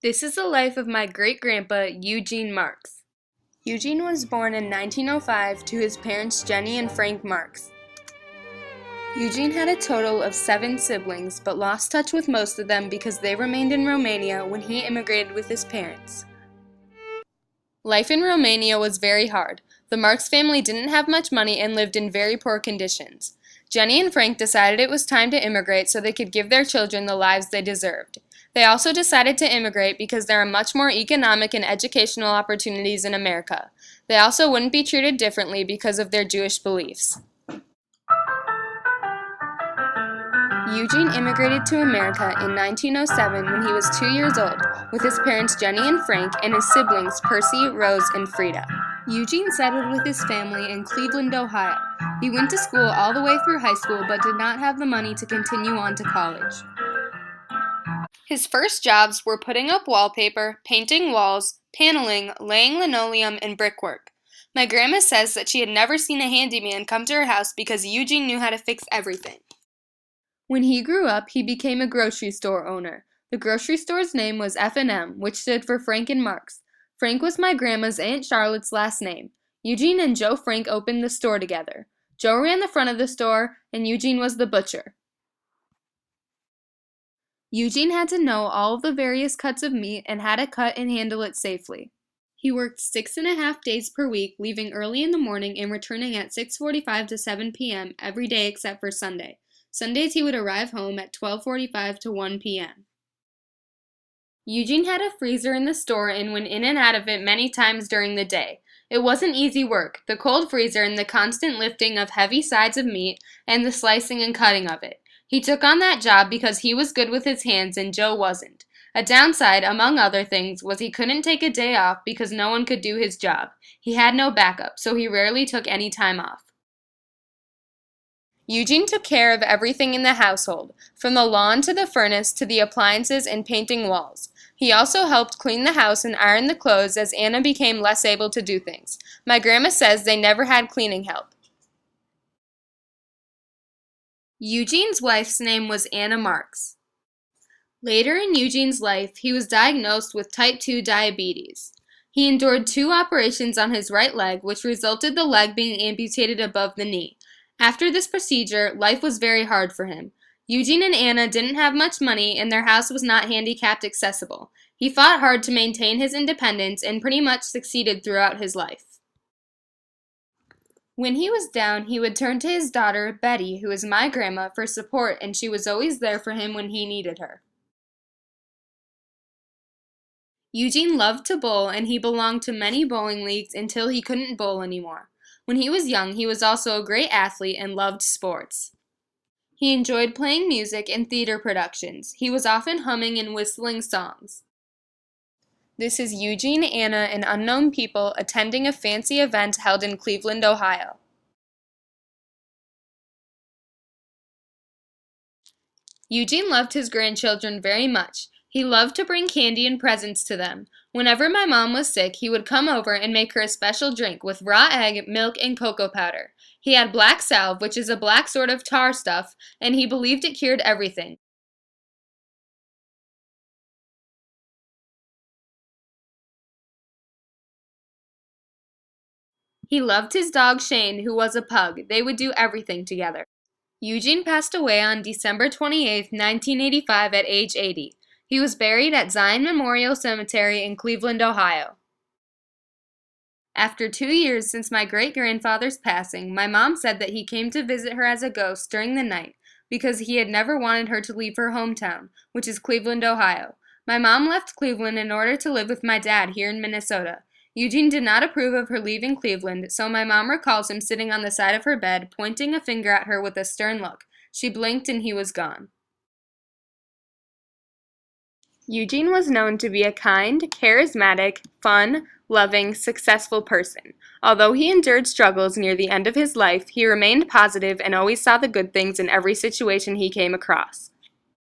This is the life of my great-grandpa, Eugene Marks. Eugene was born in 1905 to his parents Jenny and Frank Marks. Eugene had a total of 7 siblings, but lost touch with most of them because they remained in Romania when he immigrated with his parents. Life in Romania was very hard. The Marks family didn't have much money and lived in very poor conditions. Jenny and Frank decided it was time to immigrate so they could give their children the lives they deserved. They also decided to immigrate because there are much more economic and educational opportunities in America. They also wouldn't be treated differently because of their Jewish beliefs. Eugene immigrated to America in 1907 when he was 2 years old, with his parents Jenny and Frank and his siblings Percy, Rose, and Frida. Eugene settled with his family in Cleveland, Ohio. He went to school all the way through high school but did not have the money to continue on to college. His first jobs were putting up wallpaper, painting walls, paneling, laying linoleum, and brickwork. My grandma says that she had never seen a handyman come to her house because Eugene knew how to fix everything. When he grew up, he became a grocery store owner. The grocery store's name was F&M, which stood for Frank and Marks. Frank was my grandma's Aunt Charlotte's last name. Eugene and Joe Frank opened the store together. Joe ran the front of the store, and Eugene was the butcher. Eugene had to know all of the various cuts of meat and how to cut and handle it safely. He worked 6.5 days per week, leaving early in the morning and returning at 6:45 to 7 p.m. every day except for Sunday. Sundays he would arrive home at 12:45 to 1 p.m. Eugene had a freezer in the store and went in and out of it many times during the day. It wasn't easy work, the cold freezer and the constant lifting of heavy sides of meat and the slicing and cutting of it. He took on that job because he was good with his hands and Joe wasn't. A downside, among other things, was he couldn't take a day off because no one could do his job. He had no backup, so he rarely took any time off. Eugene took care of everything in the household, from the lawn to the furnace to the appliances and painting walls. He also helped clean the house and iron the clothes as Anna became less able to do things. My grandma says they never had cleaning help. Eugene's wife's name was Anna Marks. Later in Eugene's life, he was diagnosed with type 2 diabetes. He endured 2 operations on his right leg, which resulted the leg being amputated above the knee. After this procedure, life was very hard for him. Eugene and Anna didn't have much money and their house was not handicapped accessible. He fought hard to maintain his independence and pretty much succeeded throughout his life. When he was down, he would turn to his daughter, Betty, who is my grandma, for support, and she was always there for him when he needed her. Eugene loved to bowl, and he belonged to many bowling leagues until he couldn't bowl anymore. When he was young, he was also a great athlete and loved sports. He enjoyed playing music and theater productions. He was often humming and whistling songs. This is Eugene, Anna, and unknown people attending a fancy event held in Cleveland, Ohio. Eugene loved his grandchildren very much. He loved to bring candy and presents to them. Whenever my mom was sick, he would come over and make her a special drink with raw egg, milk, and cocoa powder. He had black salve, which is a black sort of tar stuff, and he believed it cured everything. He loved his dog Shane, who was a pug. They would do everything together. Eugene passed away on December 28, 1985 at age 80. He was buried at Zion Memorial Cemetery in Cleveland, Ohio. After 2 years since my great-grandfather's passing, my mom said that he came to visit her as a ghost during the night because he had never wanted her to leave her hometown, which is Cleveland, Ohio. My mom left Cleveland in order to live with my dad here in Minnesota. Eugene did not approve of her leaving Cleveland, so my mom recalls him sitting on the side of her bed, pointing a finger at her with a stern look. She blinked and he was gone. Eugene was known to be a kind, charismatic, fun, loving, successful person. Although he endured struggles near the end of his life, he remained positive and always saw the good things in every situation he came across.